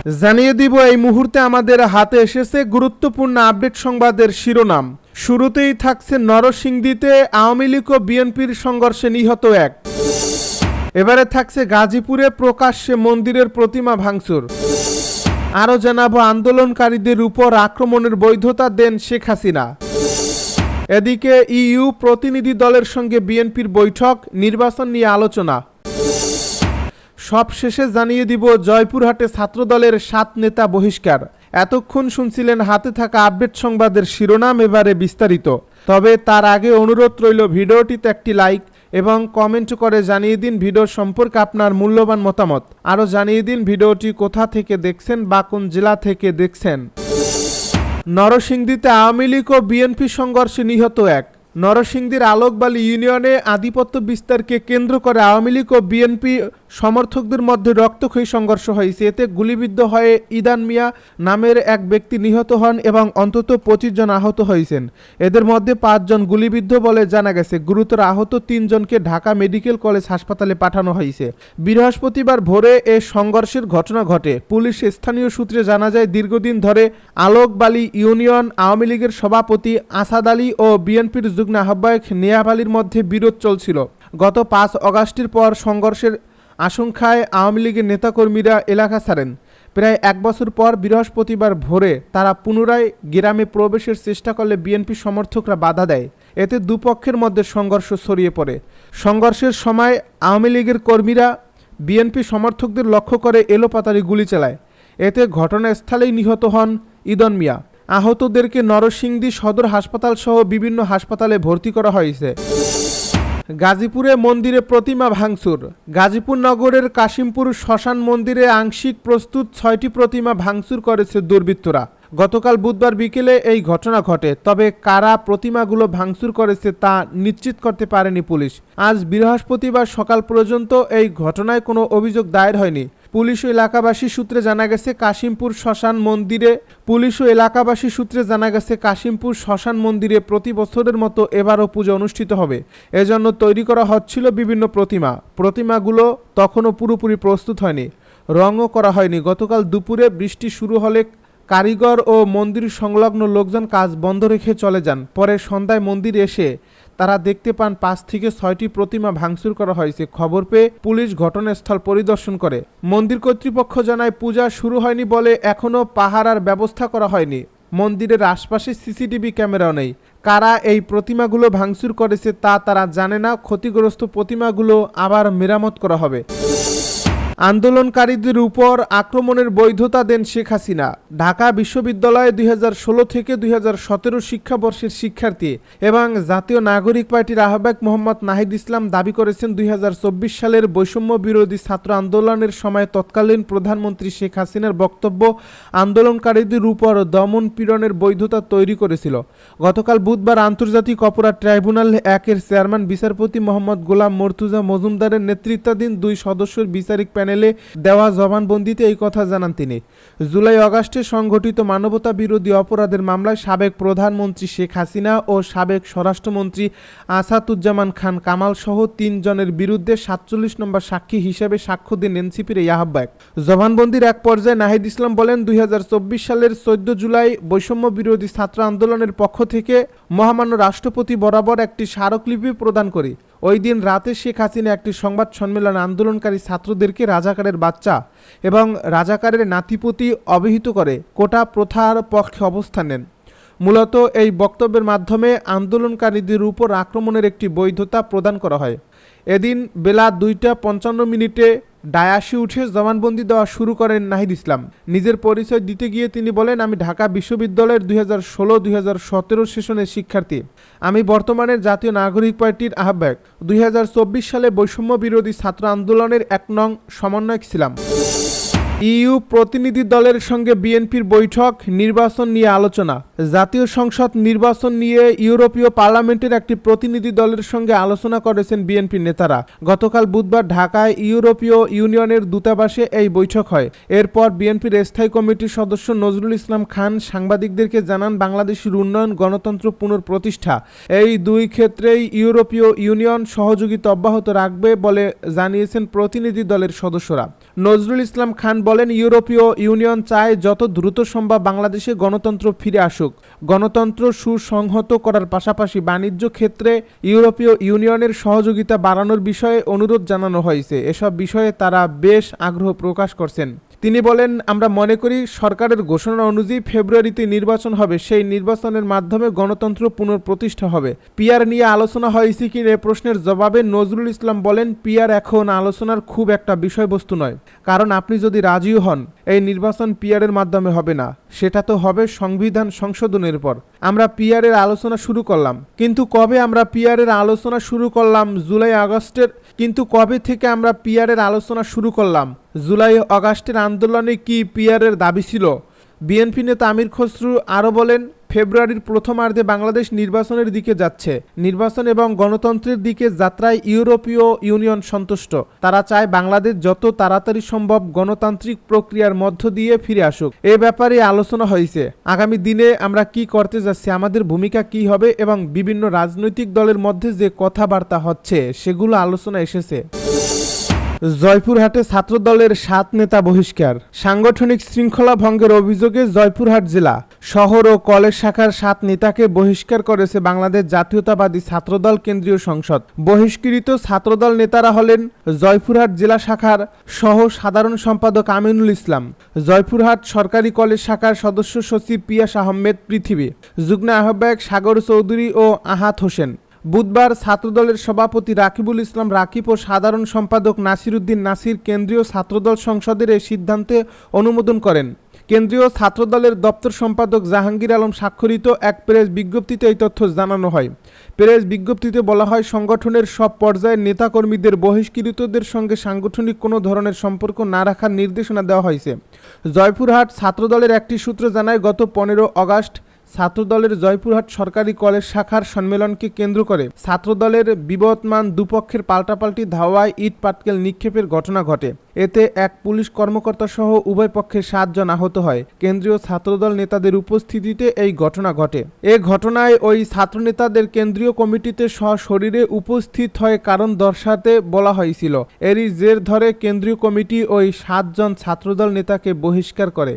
জানিয়ে দিব এই মুহূর্তে আমাদের হাতে এসেছে গুরুত্বপূর্ণ আপডেট সংবাদের শিরোনাম। শুরুতেই থাকছে নরসিংদীতে আওয়ামী লীগ ও বিএনপির সংঘর্ষে নিহত এক। এবারে থাকছে গাজীপুরে প্রকাশ্যে মন্দিরের প্রতিমা ভাঙচুর। আরও জানাবো আন্দোলনকারীদের উপর আক্রমণের বৈধতা দেন শেখ হাসিনা। এদিকে ইইউ প্রতিনিধি দলের সঙ্গে বিএনপির বৈঠক, নির্বাচন নিয়ে আলোচনা। সবশেষে জানিয়ে দিব জয়পুরহাটে ছাত্রদলের 7 নেতা বহিষ্কার। এতক্ষণ শুনছিলেন হাতে থাকা আপডেট সংবাদের শিরোনাম, এবারে বিস্তারিত। তবে তার আগে অনুরোধ রইল ভিডিওটিতে একটি লাইক এবং কমেন্ট করে জানিয়ে দিন ভিডিও সম্পর্কে আপনার মূল্যবান মতামত। আরও জানিয়ে দিন ভিডিওটি কোথা থেকে দেখছেন বা কোন জেলা থেকে দেখছেন। নরসিংদীতে আওয়ামী লীগ ও বিএনপি সংঘর্ষে নিহত এক। নরসিংদীর আলোকবালী ইউনিয়নে আধিপত্য বিস্তারকে কেন্দ্র করে আওয়ামী লীগ ও বিএনপি সমর্থকদের মধ্যে রক্তক্ষয়ী সংঘর্ষ হয়েছে। এতে গুলিবিদ্ধ হয়ে ইদান মিয়া নামের এক ব্যক্তি নিহত হন এবং অন্তত 25 জন আহত হয়েছেন। এদের মধ্যে 5 জন গুলিবিদ্ধ বলে জানা গেছে। গুরুতর আহত 3 জনকে ঢাকা মেডিকেল কলেজ হাসপাতালে পাঠানো হয়েছে। বৃহস্পতিবার ভোরে এ সংঘর্ষের ঘটনা ঘটে। পুলিশ স্থানীয় সূত্রে জানা যায়, দীর্ঘদিন ধরে আলোকবালী ইউনিয়ন আওয়ামী লীগের সভাপতি আসাদ আলী ও বিএনপির যুগ্ম আহ্বায়ক নিয়াব আলীর মধ্যে বিরোধ চলছিল। গত 5 অগাস্টের পর সংঘর্ষের আশঙ্কায় আওয়ামী লীগের নেতাকর্মীরা এলাকা ছাড়েন। প্রায় 1 বছর পর বৃহস্পতিবার ভোরে তারা পুনরায় গ্রামে প্রবেশের চেষ্টা করলে বিএনপি সমর্থকরা বাধা দেয়। এতে দুপক্ষের মধ্যে সংঘর্ষ ছড়িয়ে পড়ে। সংঘর্ষের সময় আওয়ামী লীগের কর্মীরা বিএনপি সমর্থকদের লক্ষ্য করে এলোপাতাড়ি গুলি চালায়। এতে ঘটনাস্থলেই নিহত হন ইদন মিয়া। আহতদেরকে নরসিংদী সদর হাসপাতাল সহ বিভিন্ন হাসপাতালে ভর্তি করা হয়েছে। গাজীপুরে মন্দিরে প্রতিমা ভাঙচুর। গাজীপুর নগরের কাশিমপুর শ্মশান মন্দিরে আংশিক প্রস্তুত 6টি প্রতিমা ভাঙচুর করেছে দুর্বৃত্তরা। গতকাল বুধবার বিকেলে এই ঘটনা ঘটে। তবে কারা প্রতিমাগুলো ভাঙচুর করেছে তা নিশ্চিত করতে পারেনি পুলিশ। আজ বৃহস্পতিবার সকাল পর্যন্ত এই ঘটনায় কোনো অভিযোগ দায়ের হয়নি। পুলিশ ও এলাকাবাসী সূত্রে জানা গেছে কাশিমপুর শ্মশান মন্দিরে প্রতি বছরের মতো এবারও পুজো অনুষ্ঠিত হবে। এজন্য তৈরি করা হচ্ছিল বিভিন্ন প্রতিমাগুলো তখনও পুরোপুরি প্রস্তুত হয়নি, রঙও করা হয়নি। গতকাল দুপুরে বৃষ্টি শুরু হলে কারিগর ও মন্দির সংলগ্ন লোকজন কাজ বন্ধ রেখে চলে যান। পরে সন্ধ্যায় মন্দিরে এসে তারা দেখতে পান 5 থেকে 6টি প্রতিমা ভাঙচুর করা হয়েছে। খবর পেয়ে পুলিশ ঘটনাস্থল পরিদর্শন করে। মন্দির কর্তৃপক্ষ জানায়, পূজা শুরু হয়নি বলে এখনও পাহারার ব্যবস্থা করা হয়নি। মন্দিরের আশপাশে সিসিটিভি ক্যামেরাও নেই। কারা এই প্রতিমাগুলো ভাঙচুর করেছে তা তারা জানে না। ক্ষতিগ্রস্ত প্রতিমাগুলো আবার মেরামত করা হবে। আন্দোলনকারীদের উপর আক্রমণের বৈধতা দেন শেখ হাসিনা। ঢাকা বিশ্ববিদ্যালয়ে 2016 থেকে 2017 শিক্ষাবর্ষের শিক্ষার্থী এবং জাতীয় নাগরিক পার্টির আহ্বায়ক মোহাম্মদ নাহিদ ইসলাম দাবি করেছেন, 2024 সালের বৈষম্য বিরোধী ছাত্র আন্দোলনের সময় তৎকালীন প্রধানমন্ত্রী শেখ হাসিনার বক্তব্য আন্দোলনকারীদের উপর দমন পীড়নের বৈধতা তৈরি করেছিল। গতকাল বুধবার আন্তর্জাতিক অপরাধ ট্রাইব্যুনাল 1-এর চেয়ারম্যান বিচারপতি মোহাম্মদ গোলাম মর্তুজা মজুমদারের নেতৃত্বাধীন 2 সদস্যের বিচারিক প্যানেলে দেওয়া জবানবন্দিতে এই কথা জানান তিনি। জুলাই-আগস্টে সংঘটিত মানবতা বিরোধী অপরাধের মামলায় সাবেক প্রধানমন্ত্রী শেখ হাসিনা ও সাবেক স্বরাষ্ট্রমন্ত্রী আসাদুজ্জামান খান কামাল সহ 3 জনের বিরুদ্ধে 47 নম্বর সাক্ষী হিসেবে সাক্ষ্য দেন এনসিপির এই আহ্বায়ক। জবানবন্দির এক পর্যায়ে নাহিদ ইসলাম বলেন, 2024 সালের 14 জুলাই বৈষম্য বিরোধী ছাত্র আন্দোলনের পক্ষ থেকে মহামান্য রাষ্ট্রপতি বরাবর একটি স্মারকলিপি প্রদান করি। ওই দিন রাতে শেখ হাসিনা একটি সংবাদ সম্মেলনে আন্দোলনকারী ছাত্রদেরকে রাজাকারের বাচ্চা এবং রাজাকারের নাতিপতি অভিহিত করে কোটা প্রথার পক্ষে অবস্থান নেন। মূলত এই বক্তব্যের মাধ্যমে আন্দোলনকারীদের উপর আক্রমণের একটি বৈধতা প্রদান করা হয়। এদিন বেলা 2:55 ডায়াসে উঠে জবানবন্দি দেওয়া শুরু করেন নাহিদ ইসলাম। নিজের পরিচয় দিতে গিয়ে তিনি বলেন, আমি ঢাকা বিশ্ববিদ্যালয়ের 2016-2017 সেশনের শিক্ষার্থী। আমি বর্তমানে জাতীয় নাগরিক পার্টির আহ্বায়ক। 2024 সালে বৈষম্য বিরোধী ছাত্র আন্দোলনের 1 নং সমন্বয়ক ছিলাম। ইইউ প্রতিনিধি দলের সঙ্গে বিএনপির বৈঠক, নির্বাচন নিয়ে আলোচনা। জাতীয় সংসদ নির্বাচন নিয়ে ইউরোপীয় পার্লামেন্টের একটি প্রতিনিধি দলের সঙ্গে আলোচনা করেছেন বিএনপির নেতারা। গতকাল বুধবার ঢাকায় ইউরোপীয় ইউনিয়নের দূতাবাসে এই বৈঠক হয়। এরপর বিএনপির স্থায়ী কমিটির সদস্য নজরুল ইসলাম খান সাংবাদিকদেরকে জানান, বাংলাদেশের উন্নয়ন, গণতন্ত্র পুনঃপ্রতিষ্ঠা এই 2 ক্ষেত্রেই ইউরোপীয় ইউনিয়ন সহযোগিতা অব্যাহত রাখবে বলে জানিয়েছেন প্রতিনিধি দলের সদস্যরা। নজরুল ইসলাম খান বলেন, ইউরোপীয় ইউনিয়ন চায় যত দ্রুত সম্ভব বাংলাদেশে গণতন্ত্র ফিরে আসুক। গণতন্ত্র সুসংহত করার পাশাপাশি বাণিজ্য ক্ষেত্রে ইউরোপীয় ইউনিয়নের সহযোগিতা বাড়ানোর বিষয়ে অনুরোধ জানানো হয়েছে। এসব বিষয়ে তারা বেশ আগ্রহ প্রকাশ করছেন। তিনি বলেন, আমরা মনে করি সরকারের ঘোষণা অনুযায়ী ফেব্রুয়ারিতে নির্বাচন হবে। সেই নির্বাচনের মাধ্যমে গণতন্ত্র পুনঃপ্রতিষ্ঠা হবে। পিআর নিয়ে আলোচনা হয়েছে কি এ প্রশ্নের জবাবে নজরুল ইসলাম বলেন, পিআর এখন আলোচনার খুব একটা বিষয়বস্তু নয়। কারণ আপনি যদি রাজিও হন, এই নির্বাচন পিআরের মাধ্যমে হবে না, সেটা তো হবে সংবিধান সংশোধনের পর। আমরা পিআরের আলোচনা শুরু করলাম, কিন্তু কবে আমরা পিআরের আলোচনা শুরু করলাম? জুলাই আগস্টের। কিন্তু কবে থেকে আমরা পিআরের আলোচনা শুরু করলাম? জুলাই আগস্টের আন্দোলনে কি পিআরের দাবি ছিল? বিএনপি নেতা আমির খসরু আরও বলেন, ফেব্রুয়ারির প্রথমার্ধে বাংলাদেশ নির্বাচনের দিকে যাচ্ছে। নির্বাচন এবং গণতন্ত্রের দিকে যাত্রায় ইউরোপীয় ইউনিয়ন সন্তুষ্ট। তারা চায় বাংলাদেশ যত তাড়াতাড়ি সম্ভব গণতান্ত্রিক প্রক্রিয়ার মধ্য দিয়ে ফিরে আসুক। এ ব্যাপারে আলোচনা হয়েছে। আগামী দিনে আমরা কি করতে যাচ্ছি, আমাদের ভূমিকা কি হবে এবং বিভিন্ন রাজনৈতিক দলের মধ্যে যে কথাবার্তা হচ্ছে সেগুলো আলোচনা এসেছে। জয়পুরহাটে ছাত্রদলের ৭ নেতা বহিষ্কার। সাংগঠনিক শৃঙ্খলা ভঙ্গের অভিযোগে জয়পুরহাট জেলা শহর ও কলেজ শাখার ৭ নেতাকে বহিষ্কার করেছে বাংলাদেশ জাতীয়তাবাদী ছাত্রদল কেন্দ্রীয় সংসদ। বহিষ্কৃত ছাত্রদল নেতারা হলেন জয়পুরহাট জেলা শাখার সহ সাধারণ সম্পাদক আমিনুল ইসলাম, জয়পুরহাট সরকারি কলেজ শাখার সদস্য সচিব পিয়াস আহমেদ পৃথিবী, যুগ্ম আহ্বায়ক সাগর চৌধুরী ও আহাত হোসেন। বুধবার ছাত্রদলের সভাপতি রাকিবুল ইসলাম রাকিব ও সাধারণ সম্পাদক নাসির উদ্দিন নাসির কেন্দ্রীয় ছাত্রদল সংসদের এই সিদ্ধান্তে অনুমোদন করেন। কেন্দ্রীয় ছাত্রদলের দপ্তর সম্পাদক জাহাঙ্গীর আলম স্বাক্ষরিত এক প্রেস বিজ্ঞপ্তিতে এই তথ্য জানানো হয়। প্রেস বিজ্ঞপ্তিতে বলা হয়, সংগঠনের সব পর্যায়ের নেতাকর্মীদের বহিষ্কৃতদের সঙ্গে সাংগঠনিক কোনো ধরনের সম্পর্ক না রাখার নির্দেশনা দেওয়া হয়েছে। জয়পুরহাট ছাত্রদলের একটি সূত্র জানায়, গত 15 আগস্ট ছাত্রদলের জয়পুরহাট সরকারি কলেজ শাখার সম্মেলনকে কেন্দ্র করে ছাত্রদলের বিবদমান দুপক্ষের পাল্টাপাল্টি ধাওয়ায় ইট পাটকেল নিক্ষেপের ঘটনা ঘটে। এতে এক পুলিশ কর্মকর্তা সহ উভয় পক্ষের 7 জন আহত হয়। কেন্দ্রীয় ছাত্রদল নেতাদের উপস্থিতিতে এই ঘটনা ঘটে। এ ঘটনায় ওই ছাত্রনেতাদের কেন্দ্রীয় কমিটিতে সশরীরে উপস্থিত হয়ে কারণ দর্শাতে বলা হয়েছিল। এরই জের ধরে কেন্দ্রীয় কমিটি ওই 7 জন ছাত্রদল নেতাকে বহিষ্কার করে।